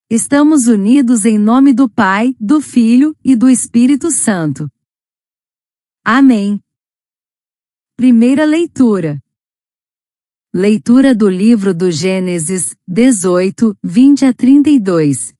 Estamos unidos em nome do Pai, do Filho e do Espírito Santo. Amém. Primeira leitura. Leitura do livro do Gênesis, 18, 20 a 32.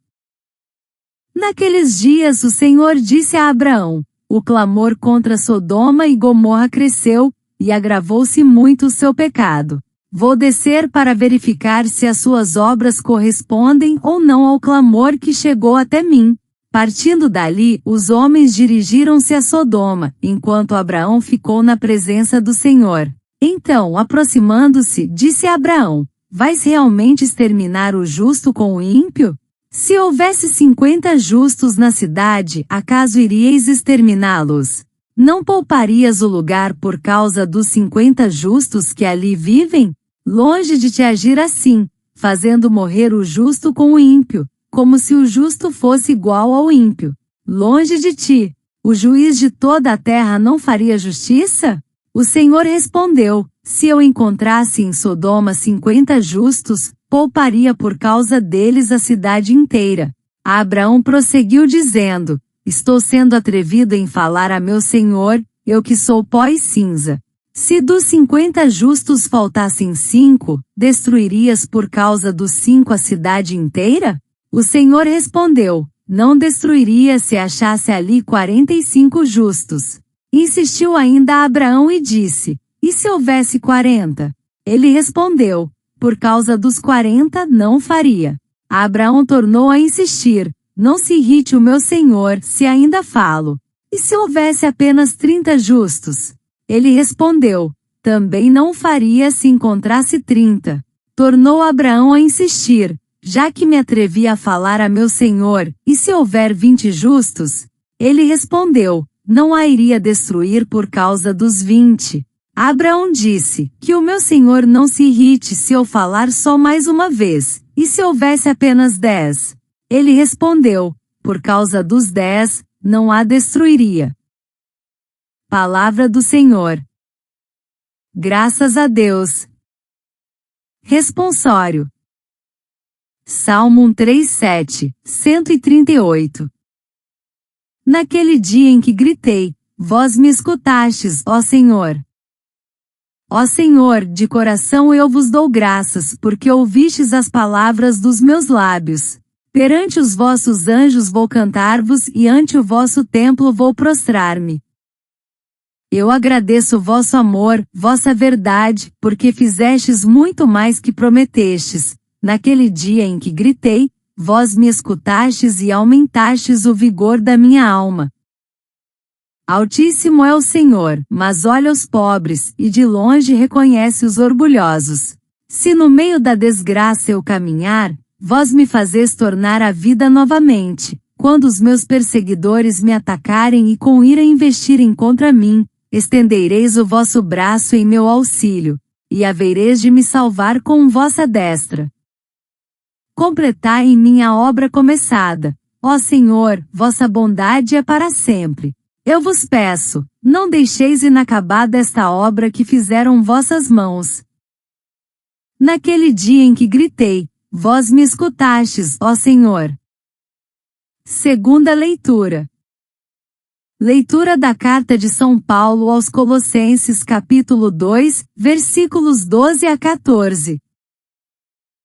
Naqueles dias o Senhor disse a Abraão: o clamor contra Sodoma e Gomorra cresceu, e agravou-se muito o seu pecado. Vou descer para verificar se as suas obras correspondem ou não ao clamor que chegou até mim. Partindo dali, os homens dirigiram-se a Sodoma, enquanto Abraão ficou na presença do Senhor. Então, aproximando-se, disse a Abraão: vais realmente exterminar o justo com o ímpio? Se houvesse 50 justos na cidade, acaso iríeis exterminá-los? Não pouparias o lugar por causa dos 50 justos que ali vivem? Longe de te agir assim, fazendo morrer o justo com o ímpio, como se o justo fosse igual ao ímpio. Longe de ti, o juiz de toda a terra não faria justiça? O Senhor respondeu: se eu encontrasse em Sodoma 50 justos, pouparia por causa deles a cidade inteira. Abraão prosseguiu dizendo: estou sendo atrevido em falar a meu Senhor, eu que sou pó e cinza. Se dos 50 justos faltassem 5, destruirias por causa dos 5 a cidade inteira? O Senhor respondeu: não destruiria se achasse ali 45 justos. Insistiu ainda Abraão e disse: e se houvesse 40? Ele respondeu: por causa dos 40 não faria. Abraão tornou a insistir: não se irrite o meu Senhor, se ainda falo. E se houvesse apenas 30 justos? Ele respondeu: também não faria se encontrasse 30. Tornou Abraão a insistir: já que me atrevi a falar a meu Senhor, e se houver 20 justos? Ele respondeu: não a iria destruir por causa dos 20. Abraão disse: que o meu Senhor não se irrite se eu falar só mais uma vez, e se houvesse apenas 10? Ele respondeu: por causa dos 10, não a destruiria. Palavra do Senhor. Graças a Deus. Responsório. Salmo 137, 138. Naquele dia em que gritei, vós me escutastes, ó Senhor. Ó Senhor, de coração eu vos dou graças, porque ouvistes as palavras dos meus lábios. Perante os vossos anjos vou cantar-vos e ante o vosso templo vou prostrar-me. Eu agradeço o vosso amor, vossa verdade, porque fizestes muito mais que prometestes. Naquele dia em que gritei, vós me escutastes e aumentastes o vigor da minha alma. Altíssimo é o Senhor, mas olha os pobres, e de longe reconhece os orgulhosos. Se no meio da desgraça eu caminhar, vós me fazeis tornar a vida novamente. Quando os meus perseguidores me atacarem e com ira investirem contra mim, estendereis o vosso braço em meu auxílio, e havereis de me salvar com vossa destra. Completai em mim a obra começada. Ó Senhor, vossa bondade é para sempre. Eu vos peço, não deixeis inacabada esta obra que fizeram vossas mãos. Naquele dia em que gritei, vós me escutastes, ó Senhor. Segunda leitura. Leitura da Carta de São Paulo aos Colossenses capítulo 2, versículos 12 a 14.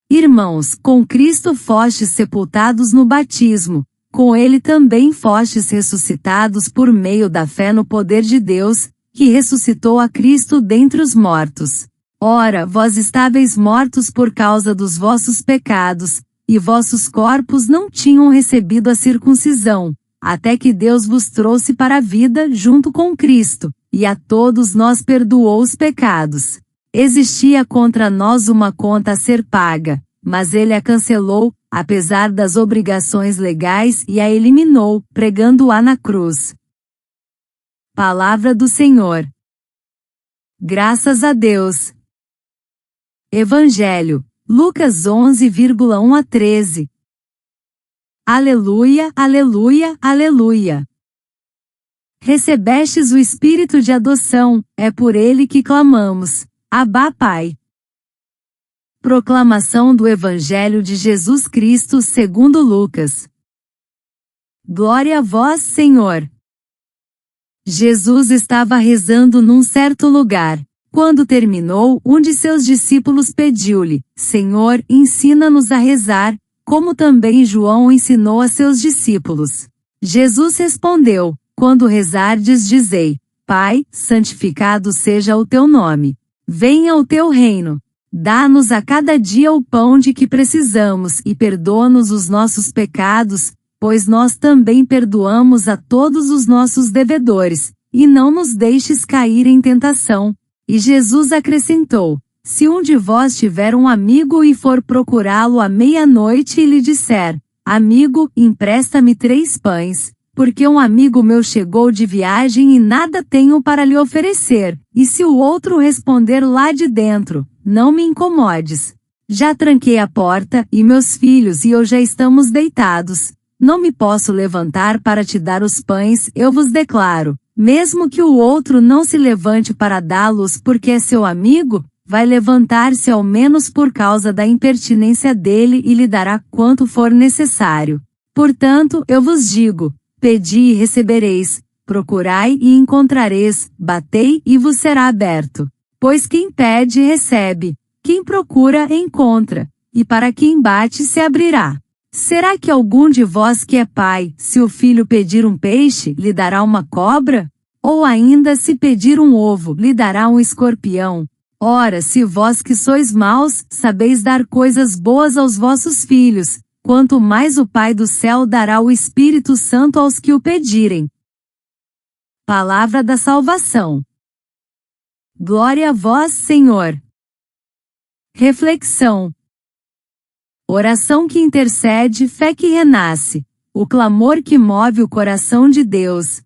Irmãos, com Cristo fostes sepultados no batismo, com ele também fostes ressuscitados por meio da fé no poder de Deus, que ressuscitou a Cristo dentre os mortos. Ora, vós estáveis mortos por causa dos vossos pecados, e vossos corpos não tinham recebido a circuncisão, até que Deus vos trouxe para a vida junto com Cristo, e a todos nós perdoou os pecados. Existia contra nós uma conta a ser paga, mas ele a cancelou, apesar das obrigações legais, e a eliminou, pregando-a na cruz. Palavra do Senhor. Graças a Deus. Evangelho, Lucas 11,1 a 13. Aleluia, aleluia, aleluia. Recebestes o Espírito de adoção, é por ele que clamamos, Abba Pai. Proclamação do Evangelho de Jesus Cristo segundo Lucas. Glória a vós, Senhor! Jesus estava rezando num certo lugar. Quando terminou, um de seus discípulos pediu-lhe: Senhor, ensina-nos a rezar, como também João ensinou a seus discípulos. Jesus respondeu: Quando rezardes, dizei: Pai, santificado seja o teu nome. Venha o teu reino. Dá-nos a cada dia o pão de que precisamos e perdoa-nos os nossos pecados, pois nós também perdoamos a todos os nossos devedores, e não nos deixes cair em tentação. E Jesus acrescentou: Se um de vós tiver um amigo e for procurá-lo à meia-noite e lhe disser: Amigo, empresta-me 3 pães, porque um amigo meu chegou de viagem e nada tenho para lhe oferecer, e se o outro responder lá de dentro: Não me incomodes. Já tranquei a porta, e meus filhos e eu já estamos deitados. Não me posso levantar para te dar os pães, eu vos declaro. Mesmo que o outro não se levante para dá-los porque é seu amigo, vai levantar-se ao menos por causa da impertinência dele e lhe dará quanto for necessário. Portanto, eu vos digo: pedi e recebereis, procurai e encontrareis, batei e vos será aberto. Pois quem pede, recebe, quem procura, encontra, e para quem bate se abrirá. Será que algum de vós que é pai, se o filho pedir um peixe, lhe dará uma cobra? Ou ainda se pedir um ovo, lhe dará um escorpião? Ora, se vós que sois maus, sabeis dar coisas boas aos vossos filhos, quanto mais o Pai do céu dará o Espírito Santo aos que o pedirem. Palavra da salvação. Glória a vós, Senhor. Reflexão. Oração que intercede, fé que renasce. O clamor que move o coração de Deus.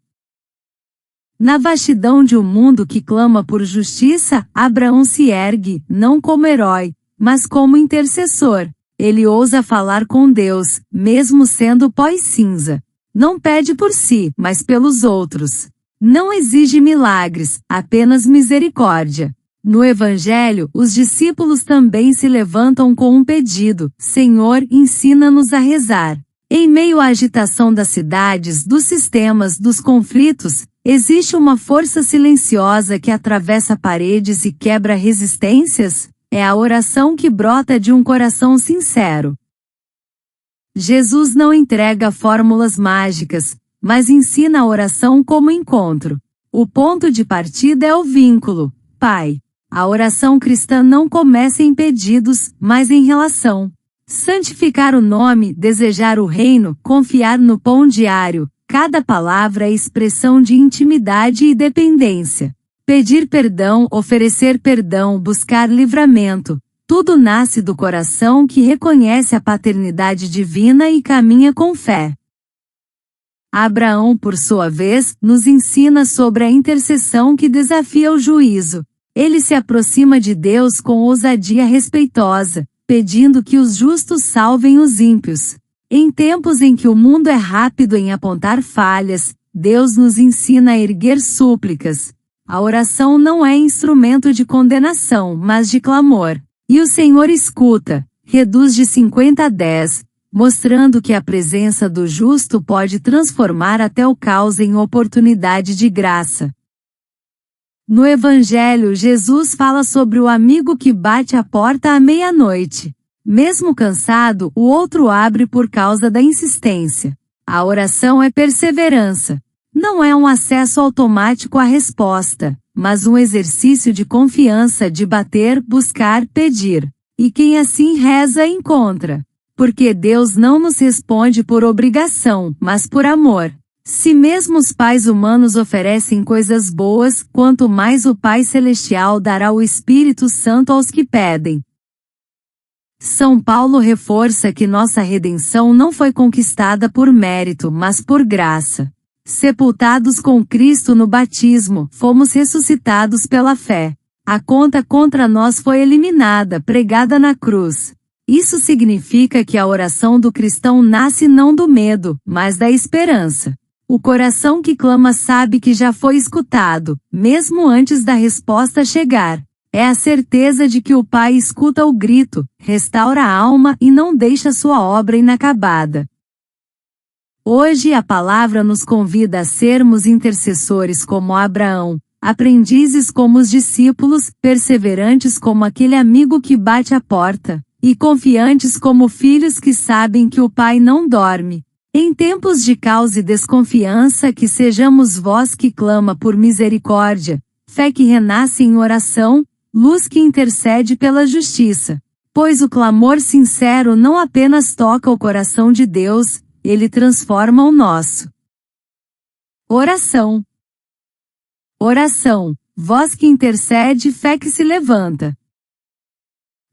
Na vastidão de um mundo que clama por justiça, Abraão se ergue, não como herói, mas como intercessor. Ele ousa falar com Deus, mesmo sendo pó e cinza. Não pede por si, mas pelos outros. Não exige milagres, apenas misericórdia. No Evangelho, os discípulos também se levantam com um pedido: Senhor, ensina-nos a rezar. Em meio à agitação das cidades, dos sistemas, dos conflitos, existe uma força silenciosa que atravessa paredes e quebra resistências? É a oração que brota de um coração sincero. Jesus não entrega fórmulas mágicas, mas ensina a oração como encontro. O ponto de partida é o vínculo, Pai. A oração cristã não começa em pedidos, mas em relação. Santificar o nome, desejar o reino, confiar no pão diário, cada palavra é expressão de intimidade e dependência. Pedir perdão, oferecer perdão, buscar livramento, tudo nasce do coração que reconhece a paternidade divina e caminha com fé. Abraão, por sua vez, nos ensina sobre a intercessão que desafia o juízo. Ele se aproxima de Deus com ousadia respeitosa, pedindo que os justos salvem os ímpios. Em tempos em que o mundo é rápido em apontar falhas, Deus nos ensina a erguer súplicas. A oração não é instrumento de condenação, mas de clamor. E o Senhor escuta, reduz de 50 a 10, mostrando que a presença do justo pode transformar até o caos em oportunidade de graça. No Evangelho, Jesus fala sobre o amigo que bate a porta à meia-noite. Mesmo cansado, o outro abre por causa da insistência. A oração é perseverança. Não é um acesso automático à resposta, mas um exercício de confiança de bater, buscar, pedir. E quem assim reza encontra. Porque Deus não nos responde por obrigação, mas por amor. Se mesmo os pais humanos oferecem coisas boas, quanto mais o Pai Celestial dará o Espírito Santo aos que pedem. São Paulo reforça que nossa redenção não foi conquistada por mérito, mas por graça. Sepultados com Cristo no batismo, fomos ressuscitados pela fé. A conta contra nós foi eliminada, pregada na cruz. Isso significa que a oração do cristão nasce não do medo, mas da esperança. O coração que clama sabe que já foi escutado, mesmo antes da resposta chegar. É a certeza de que o Pai escuta o grito, restaura a alma e não deixa sua obra inacabada. Hoje a palavra nos convida a sermos intercessores como Abraão, aprendizes como os discípulos, perseverantes como aquele amigo que bate a porta, e confiantes como filhos que sabem que o Pai não dorme. Em tempos de caos e desconfiança, que sejamos voz que clama por misericórdia, fé que renasce em oração, luz que intercede pela justiça. Pois o clamor sincero não apenas toca o coração de Deus, ele transforma o nosso. Oração. Oração, voz que intercede, fé que se levanta.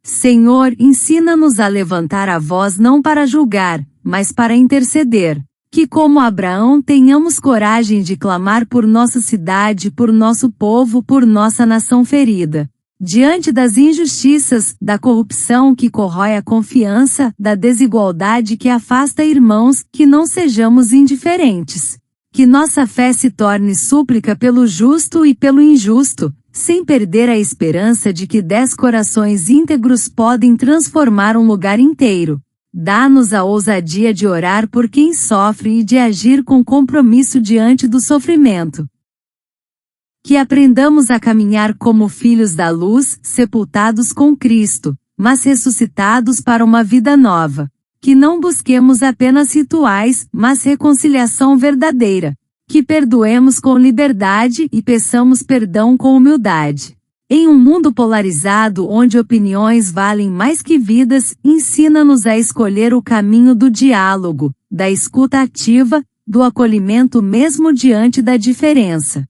Senhor, ensina-nos a levantar a voz não para julgar, mas para interceder. Que como Abraão tenhamos coragem de clamar por nossa cidade, por nosso povo, por nossa nação ferida. Diante das injustiças, da corrupção que corrói a confiança, da desigualdade que afasta irmãos, que não sejamos indiferentes. Que nossa fé se torne súplica pelo justo e pelo injusto, sem perder a esperança de que 10 corações íntegros podem transformar um lugar inteiro. Dá-nos a ousadia de orar por quem sofre e de agir com compromisso diante do sofrimento. Que aprendamos a caminhar como filhos da luz, sepultados com Cristo, mas ressuscitados para uma vida nova. Que não busquemos apenas rituais, mas reconciliação verdadeira. Que perdoemos com liberdade e peçamos perdão com humildade. Em um mundo polarizado onde opiniões valem mais que vidas, ensina-nos a escolher o caminho do diálogo, da escuta ativa, do acolhimento mesmo diante da diferença.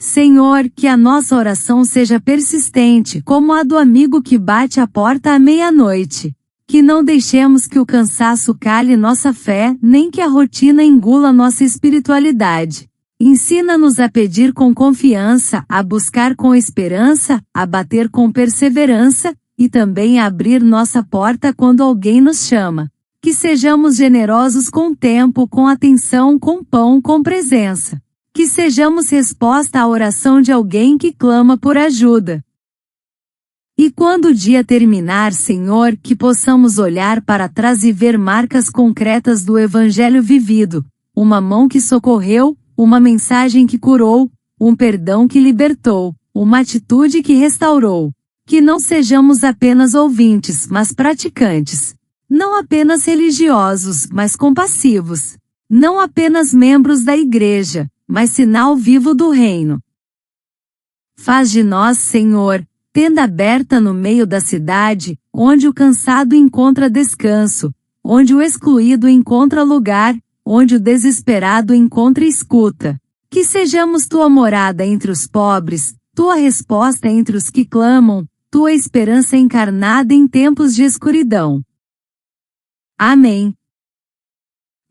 Senhor, que a nossa oração seja persistente, como a do amigo que bate a porta à meia-noite. Que não deixemos que o cansaço cale nossa fé, nem que a rotina engula nossa espiritualidade. Ensina-nos a pedir com confiança, a buscar com esperança, a bater com perseverança, e também a abrir nossa porta quando alguém nos chama. Que sejamos generosos com tempo, com atenção, com pão, com presença. Que sejamos resposta à oração de alguém que clama por ajuda. E quando o dia terminar, Senhor, que possamos olhar para trás e ver marcas concretas do Evangelho vivido, uma mão que socorreu, uma mensagem que curou, um perdão que libertou, uma atitude que restaurou. Que não sejamos apenas ouvintes, mas praticantes. Não apenas religiosos, mas compassivos. Não apenas membros da igreja, mas sinal vivo do reino. Faz de nós, Senhor, tenda aberta no meio da cidade, onde o cansado encontra descanso, onde o excluído encontra lugar, onde o desesperado encontra escuta. Que sejamos tua morada entre os pobres, tua resposta entre os que clamam, tua esperança encarnada em tempos de escuridão. Amém.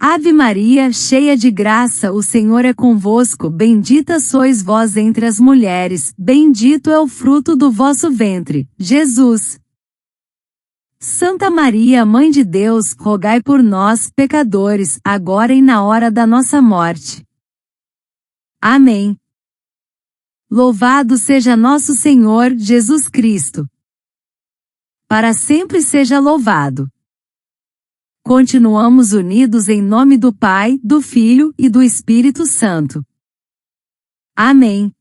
Ave Maria, cheia de graça, o Senhor é convosco, bendita sois vós entre as mulheres, bendito é o fruto do vosso ventre, Jesus. Santa Maria, Mãe de Deus, rogai por nós, pecadores, agora e na hora da nossa morte. Amém. Louvado seja nosso Senhor Jesus Cristo. Para sempre seja louvado. Continuamos unidos em nome do Pai, do Filho e do Espírito Santo. Amém.